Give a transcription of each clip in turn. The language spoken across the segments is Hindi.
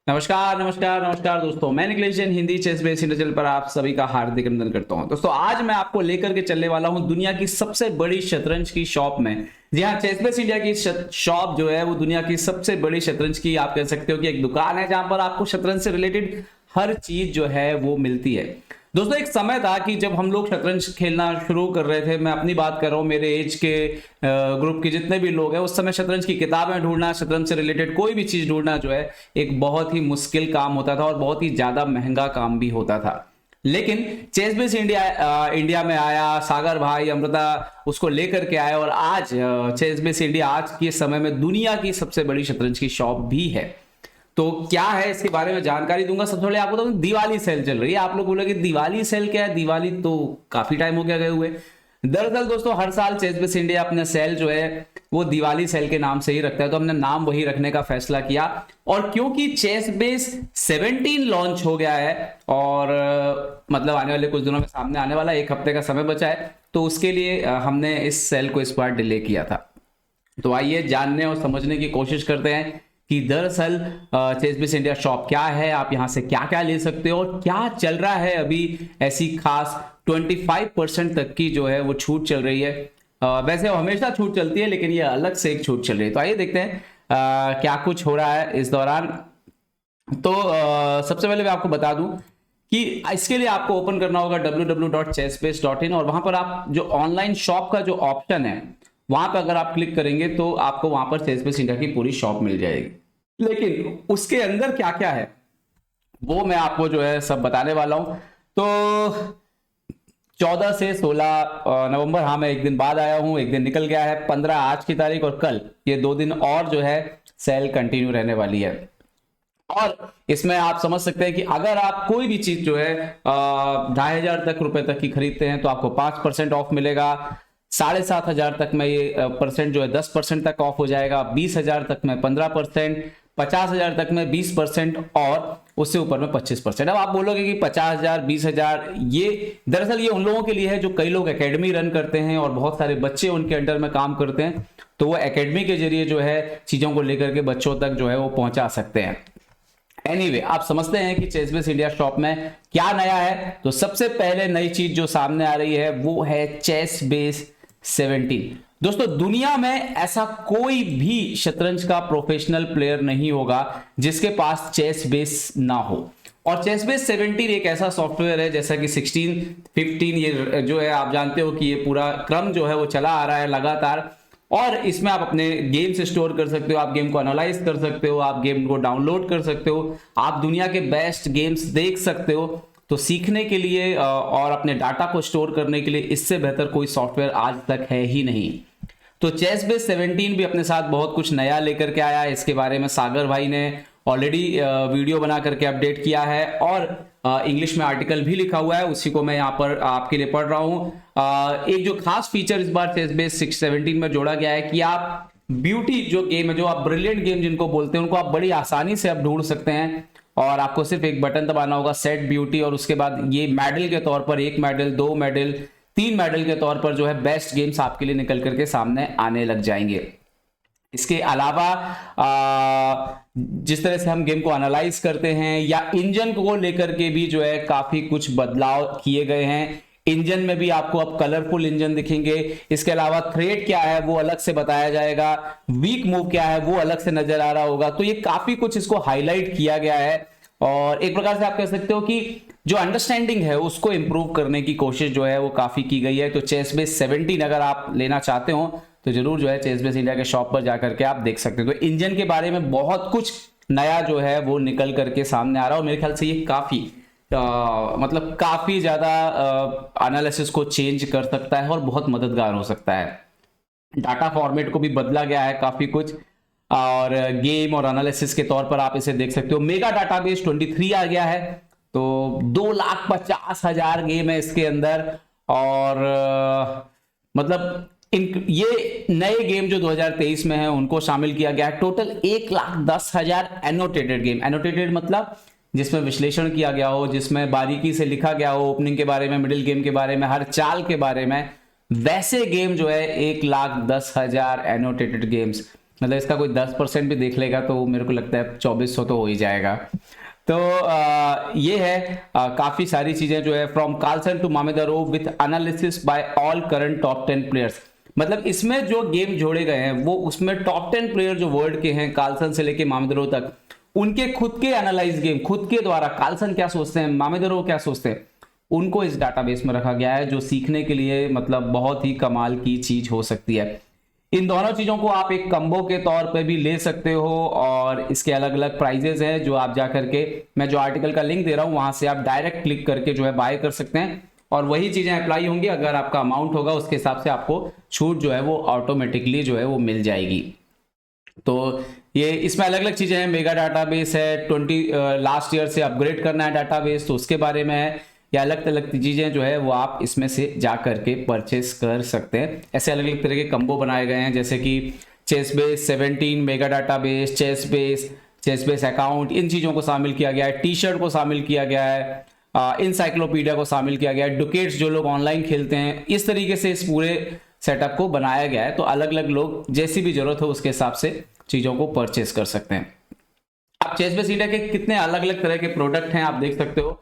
नमस्कार नमस्कार नमस्कार दोस्तों, मैं Nikhilesh Jain Hindi ChessBase India channel पर आप सभी का हार्दिक अभिनंदन करता हूं। दोस्तों आज मैं आपको लेकर के चलने वाला हूं दुनिया की सबसे बड़ी शतरंज की शॉप में। जी हाँ, चेस बेस इंडिया की शॉप जो है वो दुनिया की सबसे बड़ी शतरंज की आप कह सकते हो कि एक दुकान है जहां पर आपको शतरंज से रिलेटेड हर चीज जो है वो मिलती है। दोस्तों एक समय था कि जब हम लोग शतरंज खेलना शुरू कर रहे थे, मैं अपनी बात कर रहा हूँ, मेरे एज के ग्रुप के जितने भी लोग हैं, उस समय शतरंज की किताबें ढूंढना, शतरंज से रिलेटेड कोई भी चीज ढूंढना जो है एक बहुत ही मुश्किल काम होता था और बहुत ही ज्यादा महंगा काम भी होता था। लेकिन चेस बेस इंडिया में आया, सागर भाई अमृता उसको लेकर के आए और आज चेस बेस इंडिया आज के समय में दुनिया की सबसे बड़ी शतरंज की शॉप भी है। तो क्या है इसके बारे में जानकारी दूंगा। सबसे पहले आपको तो दिवाली सेल चल रही है। आप लोग बोलोगे दिवाली सेल क्या है? दिवाली तो काफी टाइम हो गया गए हुए। दरअसल दोस्तों हर साल चेस बेस इंडिया अपने सेल जो है वो दिवाली सेल के नाम से ही रखता है, तो हमने नाम वही रखने का फैसला किया। और क्योंकि चेस बेस 17 लॉन्च हो गया है और मतलब आने वाले कुछ दिनों में सामने आने वाला, एक हफ्ते का समय बचा है, तो उसके लिए हमने इस सेल को इस बार डिले किया था। तो आइए जानने और समझने की कोशिश करते हैं कि दरअसल चेस बेस इंडिया शॉप क्या है, आप यहां से क्या क्या ले सकते हो और क्या चल रहा है अभी। ऐसी खास 25% तक की जो है वो छूट चल रही है। वैसे हमेशा छूट चलती है लेकिन ये अलग से एक छूट चल रही है। तो आइए देखते हैं क्या कुछ हो रहा है इस दौरान। तो सबसे पहले मैं आपको बता दूं कि इसके लिए आपको ओपन करना होगा www.chessbase.in और वहां पर आप जो ऑनलाइन शॉप का जो ऑप्शन है वहां पर अगर आप क्लिक करेंगे तो आपको वहां पर चेस बेस इंडिया की पूरी शॉप मिल जाएगी। लेकिन उसके अंदर क्या क्या है वो मैं आपको जो है सब बताने वाला हूं। तो 14 से 16 नवंबर, हाँ मैं एक दिन बाद आया हूं, एक दिन निकल गया है। 15 आज की तारीख और कल, ये 2 दिन और जो है सेल कंटिन्यू रहने वाली है। और इसमें आप समझ सकते हैं कि अगर आप कोई भी चीज जो है 2,500 तक रुपए तक की खरीदते हैं तो आपको 5% ऑफ मिलेगा। 7,500 तक में ये परसेंट जो है 10% तक ऑफ हो जाएगा। 20,000 तक में 15%, 50,000 तक में 20% और उससे ऊपर में 25%। अब आप बोलोगे कि 50,000 20,000, ये दरअसल ये उन लोगों के लिए है जो कई लोग एकेडमी रन करते हैं और बहुत सारे बच्चे उनके अंडर में काम करते हैं, तो वो एकेडमी के जरिए जो है चीजों को लेकर के बच्चों तक जो है वो पहुंचा सकते हैं। एनीवे, आप समझते हैं कि चेस बेस इंडिया शॉप में क्या नया है। तो सबसे पहले नई चीज जो सामने आ रही है वो है चेस बेस 17। दोस्तों दुनिया में ऐसा कोई भी शतरंज का प्रोफेशनल प्लेयर नहीं होगा जिसके पास चेस बेस ना हो। और चेस बेस 17 एक ऐसा सॉफ्टवेयर है, जैसा कि 16 15 ये जो है आप जानते हो कि ये पूरा क्रम जो है वो चला आ रहा है लगातार। और इसमें आप अपने गेम्स स्टोर कर सकते हो, आप गेम को एनालाइज कर सकते हो, आप गेम को डाउनलोड कर सकते हो, आप दुनिया के बेस्ट गेम्स देख सकते हो। तो सीखने के लिए और अपने डाटा को स्टोर करने के लिए इससे बेहतर कोई सॉफ्टवेयर आज तक है ही नहीं। तो चेस बेस 17 भी अपने साथ बहुत कुछ नया लेकर के आया है। इसके बारे में सागर भाई ने ऑलरेडी वीडियो बना करके अपडेट किया है और इंग्लिश में आर्टिकल भी लिखा हुआ है, उसी को मैं यहाँ पर आपके लिए पढ़ रहा हूँ। एक जो खास फीचर इस बार चेस बेस 17 में जोड़ा गया है कि आप ब्यूटी जो गेम है, जो आप ब्रिलियंट गेम जिनको बोलते हैं, उनको आप बड़ी आसानी से आप ढूंढ सकते हैं। और आपको सिर्फ एक बटन दबाना होगा, सेट ब्यूटी, और उसके बाद ये मेडल के तौर पर 1 मेडल 2 मेडल 3 मेडल के तौर पर जो है बेस्ट गेम्स आपके लिए निकल करके सामने आने लग जाएंगे। इसके अलावा जिस तरह से हम गेम को एनालाइज करते हैं या इंजन को लेकर के भी जो है काफी कुछ बदलाव किए गए हैं। इंजन में भी आपको अब कलरफुल इंजन दिखेंगे। इसके अलावा थ्रेड क्या है वो अलग से बताया जाएगा, वीक मूव क्या है वो अलग से नजर आ रहा होगा। तो ये काफी कुछ इसको हाईलाइट किया गया है और एक प्रकार से आप कह सकते हो कि जो अंडरस्टैंडिंग है उसको इंप्रूव करने की कोशिश जो है वो काफी की गई है। तो चेस बेस 17 अगर आप लेना चाहते हो तो जरूर जो है चेस बेस इंडिया के शॉप पर जाकर के आप देख सकते हो। तो इंजन के बारे में बहुत कुछ नया जो है वो निकल करके सामने आ रहा है और मेरे ख्याल से ये काफी मतलब काफी ज्यादा एनालिसिस को चेंज कर सकता है और बहुत मददगार हो सकता है। डाटा फॉर्मेट को भी बदला गया है काफी कुछ, और गेम और एनालिसिस के तौर पर आप इसे देख सकते हो। मेगा डाटाबेस 23 आ गया है, तो 2,50,000 गेम है इसके अंदर। और मतलब ये नए गेम जो 2023 में है उनको शामिल किया गया है। Total 1,10,000 annotated game. एनोटेटेड मतलब जिसमें विश्लेषण किया गया हो, जिसमें बारीकी से लिखा गया हो ओपनिंग के बारे में, मिडिल गेम के बारे में, हर चाल के बारे में, वैसे गेम जो है 1,10,000 एनोटेटेड गेम्स। मतलब इसका कोई 10% भी देख लेगा तो मेरे को लगता है 2400 तो हो ही जाएगा। तो ये है काफी सारी चीजें जो है from Carlsen to Mamedyarov with analysis by all current top 10 players. मतलब इसमें जो गेम जोड़े गए हैं वो उसमें टॉप 10 प्लेयर जो वर्ल्ड के हैं कार्लसन से लेके मामेदरोव तक, उनके खुद के एनालाइज गेम खुद के द्वारा कार्लसन क्या सोचते हैं, मामेदरोव क्या सोचते हैं, उनको इस डाटाबेस में रखा गया है, जो सीखने के लिए मतलब बहुत ही कमाल की चीज हो सकती है। इन दोनों चीजों को आप एक कम्बो के तौर पे भी ले सकते हो और इसके अलग अलग प्राइजेस है जो आप जाकर के, मैं जो आर्टिकल का लिंक दे रहा हूं वहां से आप डायरेक्ट क्लिक करके जो है बाय कर सकते हैं और वही चीजें अप्लाई होंगी। अगर आपका अमाउंट होगा उसके हिसाब से आपको छूट जो है वो ऑटोमेटिकली जो है वो मिल जाएगी। तो ये इसमें अलग अलग चीजें हैं, मेगा डाटाबेस है, 20 लास्ट ईयर से अपग्रेड करना है डाटाबेस तो उसके बारे में है, या अलग अलग चीजें जो है वो आप इसमें से जा करके परचेस कर सकते हैं। ऐसे अलग अलग तरह के कम्बो बनाए गए हैं जैसे कि chess base 17 mega database, chess base account, इन चीजों को शामिल किया गया है, टी शर्ट को शामिल किया गया है, इंसाइक्लोपीडिया को शामिल किया गया है, डुकेट्स जो लोग ऑनलाइन खेलते हैं, इस तरीके से इस पूरे सेटअप को बनाया गया है। तो अलग अलग लोग जैसी भी जरूरत हो उसके हिसाब से चीजों को परचेस कर सकते हैं। अब चेस बेस इंडिया के कितने अलग अलग तरह के प्रोडक्ट हैं आप देख सकते हो,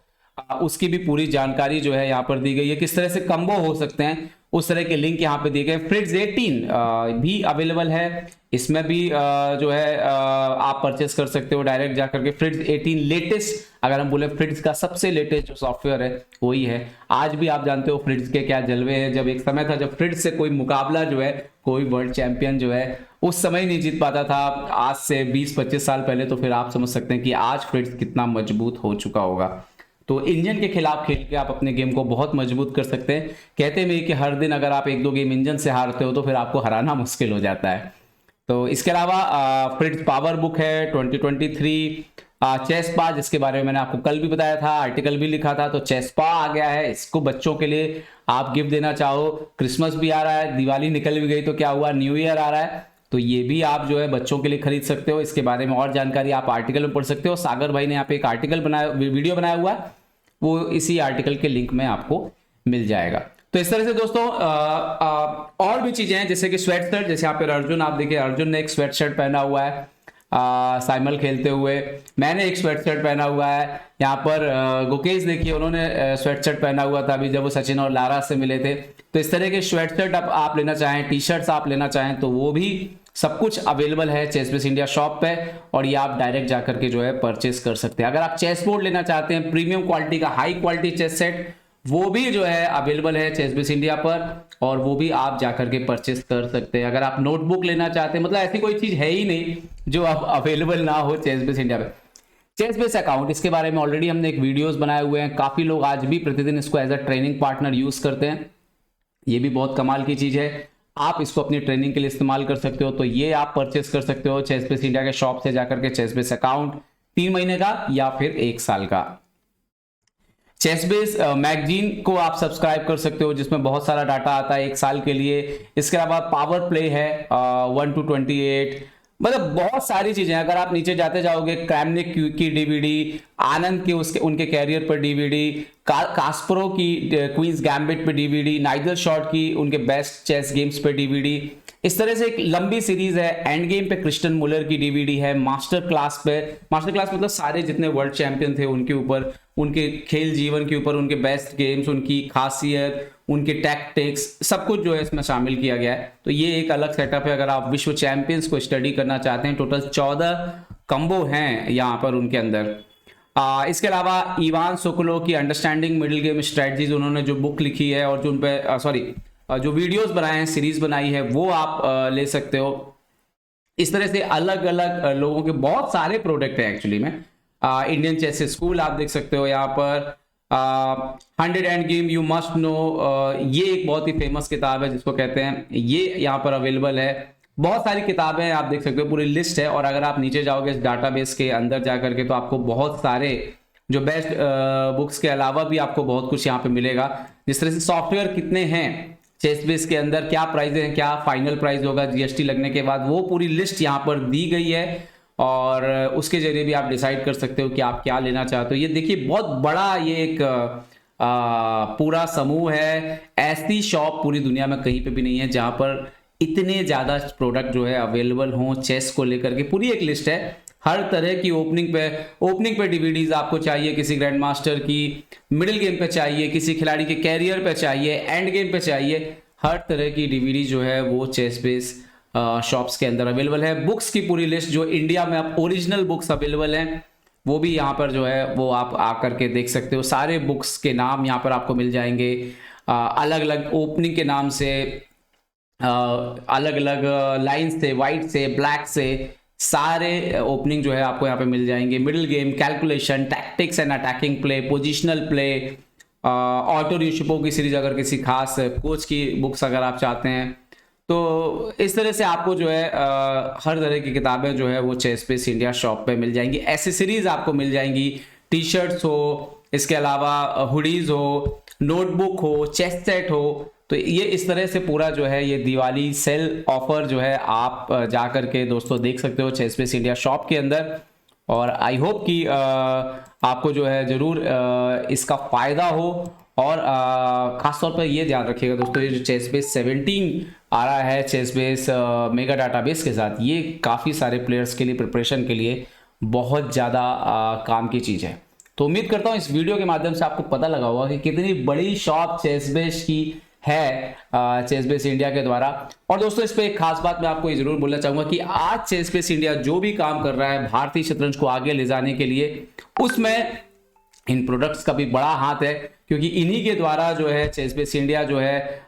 उसकी भी पूरी जानकारी जो है यहाँ पर दी गई है, किस तरह से कम्बो हो सकते हैं उस तरह के लिंक यहाँ पे दिए गए। फ्रिट्ज 18 भी अवेलेबल है, इसमें भी जो है आप परचेस कर सकते हो डायरेक्ट जाकर के। फ्रिट्ज 18 लेटेस्ट, अगर हम बोले फ्रिट्ज का सबसे लेटेस्ट जो सॉफ्टवेयर है वही है। आज भी आप जानते हो फ्रिट्ज के क्या जलवे हैं, जब एक समय था जब फ्रिट्ज से कोई मुकाबला जो है कोई वर्ल्ड चैंपियन जो है उस समय नहीं जीत पाता था, आज से 20-25 साल पहले, तो फिर आप समझ सकते हैं कि आज फ्रिट्ज कितना मजबूत हो चुका होगा। तो इंजन के खिलाफ खेल के आप अपने गेम को बहुत मजबूत कर सकते हैं। कहते हैं कि हर दिन अगर आप 1-2 गेम इंजन से हारते हो तो फिर आपको हराना मुश्किल हो जाता है। तो इसके अलावा फ्रिट्ज पावर बुक है 2023, चेस पा जिसके बारे में मैंने आपको कल भी बताया था, आर्टिकल भी लिखा था, तो चेस पा आ गया है। इसको बच्चों के लिए आप गिफ्ट देना चाहो, क्रिसमस भी आ रहा है, दिवाली निकल भी गई तो क्या हुआ, न्यू ईयर आ रहा है, तो ये भी आप जो है बच्चों के लिए खरीद सकते हो। इसके बारे में और जानकारी आप आर्टिकल में पढ़ सकते हो। सागर भाई ने यहाँ पे एक आर्टिकल बनाया, वीडियो बनाया हुआ है, वो इसी आर्टिकल के लिंक में आपको मिल जाएगा। तो इस तरह से दोस्तों और भी चीजें हैं जैसे कि स्वेट शर्ट, जैसे यहाँ पे अर्जुन, आप देखिए अर्जुन ने एक स्वेट शर्ट पहना हुआ है साइमल खेलते हुए, मैंने एक स्वेट शर्ट पहना हुआ है। यहाँ पर गुकेश देखिए उन्होंने स्वेट शर्ट पहना हुआ था अभी जब वो सचिन और लारा से मिले थे। तो इस तरह के स्वेट शर्ट आप लेना चाहें, टी शर्ट्स आप लेना चाहें तो वो भी सब कुछ अवेलेबल है चेस बेस इंडिया शॉप पे, और ये आप डायरेक्ट जाकर के जो है परचेस कर सकते हैं। अगर आप चेस बोर्ड लेना चाहते हैं प्रीमियम क्वालिटी का, हाई क्वालिटी चेस सेट, वो भी जो है अवेलेबल है चेस बेस इंडिया पर, और वो भी आप जाकर के परचेस कर सकते हैं। अगर आप नोटबुक लेना चाहते हैं, मतलब ऐसी कोई चीज है ही नहीं जो अब अवेलेबल ना हो चेस बेस इंडिया पे। चेस बेस अकाउंट, इसके बारे में ऑलरेडी हमने एक वीडियोस बनाए हुए हैं, काफी लोग आज भी प्रतिदिन इसको as a training partner use करते हैं। ये भी बहुत कमाल की चीज है, आप इसको अपनी ट्रेनिंग के लिए इस्तेमाल कर सकते हो। तो ये आप परचेस कर सकते हो चेस बेस इंडिया के शॉप से जाकर के, चेस बेस अकाउंट 3 महीने का या फिर 1 साल का। चेस बेस मैगजीन को आप सब्सक्राइब कर सकते हो जिसमें बहुत सारा डाटा आता है 1 साल के लिए। इसके अलावा पावर प्ले है 1 to 28, मतलब बहुत सारी चीजें। अगर आप नीचे जाते जाओगे, क्रैमनिक की डीवीडी, आनंद के उसके उनके कैरियर पर डीवीडी, कास्परो की क्वींस गैम्बिट पे डीवीडी, नाइजल शॉर्ट की उनके बेस्ट चेस गेम्स पे डीवीडी, इस तरह से एक लंबी सीरीज है। एंड गेम पे क्रिस्टन मुलर की डीवीडी है, मास्टर क्लास पे, मास्टर क्लास मतलब सारे जितने वर्ल्ड चैंपियन थे उनके ऊपर, उनके खेल जीवन के ऊपर, उनके बेस्ट गेम्स, उनकी खासियत, उनके टैक्टिक्स, सब कुछ जो है इसमें शामिल किया गया है। तो ये एक अलग सेटअप है अगर आप विश्व चैंपियंस को स्टडी करना चाहते हैं। टोटल 14 कम्बो हैं यहाँ पर उनके अंदर। इसके अलावा इवान सोकोलो की अंडरस्टैंडिंग मिडिल गेम स्ट्रेटजीज, उन्होंने जो बुक लिखी है और जो उन पे जो वीडियोस बनाए हैं, सीरीज बनाई है, वो आप ले सकते हो। इस तरह से अलग अलग लोगों के बहुत सारे प्रोडक्ट हैं एक्चुअली में। इंडियन चेस स्कूल आप देख सकते हो यहाँ पर। 100 end game you must know, ये एक बहुत ही फेमस किताब है जिसको कहते हैं, ये यहाँ पर अवेलेबल है। बहुत सारी किताबें हैं आप देख सकते हो, पूरी लिस्ट है। और अगर आप नीचे जाओगे इस डाटाबेस के अंदर जाकर के तो आपको बहुत सारे जो बेस्ट बुक्स के अलावा भी आपको बहुत कुछ यहाँ पे मिलेगा। जिस तरह से सॉफ्टवेयर कितने हैं चेस बेस के अंदर, क्या प्राइस है, क्या फाइनल प्राइस होगा जीएसटी लगने के बाद, वो पूरी लिस्ट यहाँ पर दी गई है। और उसके जरिए भी आप डिसाइड कर सकते हो कि आप क्या लेना चाहते हो। ये देखिए बहुत बड़ा ये एक पूरा समूह है। ऐसी शॉप पूरी दुनिया में कहीं पे भी नहीं है जहां पर इतने ज़्यादा प्रोडक्ट जो है अवेलेबल हों चेस को लेकर के, पूरी एक लिस्ट है। हर तरह की ओपनिंग पे डीवीडीज आपको चाहिए, किसी ग्रैंड मास्टर की, मिडिल गेम पे चाहिए, किसी खिलाड़ी के कैरियर पे चाहिए, एंड गेम पे चाहिए, हर तरह की डीवीडी जो है वो चेस बेस शॉप्स के अंदर अवेलेबल है। बुक्स की पूरी लिस्ट जो इंडिया में आप ओरिजिनल बुक्स अवेलेबल हैं वो भी यहाँ पर जो है वो आप आकर के देख सकते हो। सारे बुक्स के नाम यहाँ पर आपको मिल जाएंगे, अलग अलग ओपनिंग के नाम से, अलग अलग लाइन से, वाइट से, ब्लैक से, सारे ओपनिंग जो है आपको यहाँ पे मिल जाएंगे। Middle game, calculation, tactics and attacking play, positional play, ऑटो ऋषिपों की सीरीज, अगर किसी खास कोच की बुक्स अगर आप चाहते हैं तो इस तरह से आपको जो है हर तरह की किताबें जो है वो चेस बेस इंडिया शॉप पे मिल जाएंगी। एसेसरीज आपको मिल जाएंगी, टी शर्ट्स हो, इसके अलावा हुडीज हो, नोटबुक हो, चेस सेट हो। तो ये इस तरह से पूरा जो है ये दिवाली सेल ऑफर जो है आप जा कर के दोस्तों देख सकते हो चेस बेस इंडिया शॉप के अंदर। और आई होप कि आपको जो है ज़रूर इसका फ़ायदा हो। और ख़ासतौर पर ये ध्यान रखिएगा दोस्तों, ये जो चेस बेस 17 आ रहा है चेस बेस मेगा डाटाबेस के साथ, ये काफ़ी सारे प्लेयर्स के लिए, प्रिपरेशन के लिए बहुत ज़्यादा काम की चीज़ है। तो उम्मीद करता हूँ इस वीडियो के माध्यम से आपको पता लगा होगा कि कितनी बड़ी शॉप चेस बेस की है चेस बेस इंडिया के द्वारा। और दोस्तों इस पे एक खास बात मैं आपको ये जरूर बोलना चाहूंगा कि आज चेस बेस इंडिया जो भी काम कर रहा है भारतीय शतरंज को आगे ले जाने के लिए, उसमें इन प्रोडक्ट्स का भी बड़ा हाथ है, क्योंकि इन्हीं के द्वारा जो है चेस बेस इंडिया जो है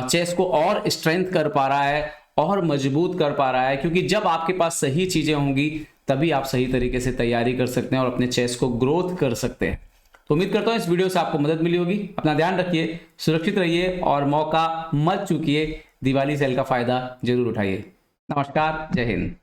चेस को और स्ट्रेंथ कर पा रहा है और मजबूत कर पा रहा है। क्योंकि जब आपके पास सही चीजें होंगी तभी आप सही तरीके से तैयारी कर सकते हैं और अपने चेस को ग्रोथ कर सकते हैं। तो उम्मीद करता हूं इस वीडियो से आपको मदद मिली होगी। अपना ध्यान रखिए, सुरक्षित रहिए और मौका मत चूकिए, दिवाली सेल का फायदा जरूर उठाइए। नमस्कार, जय हिंद।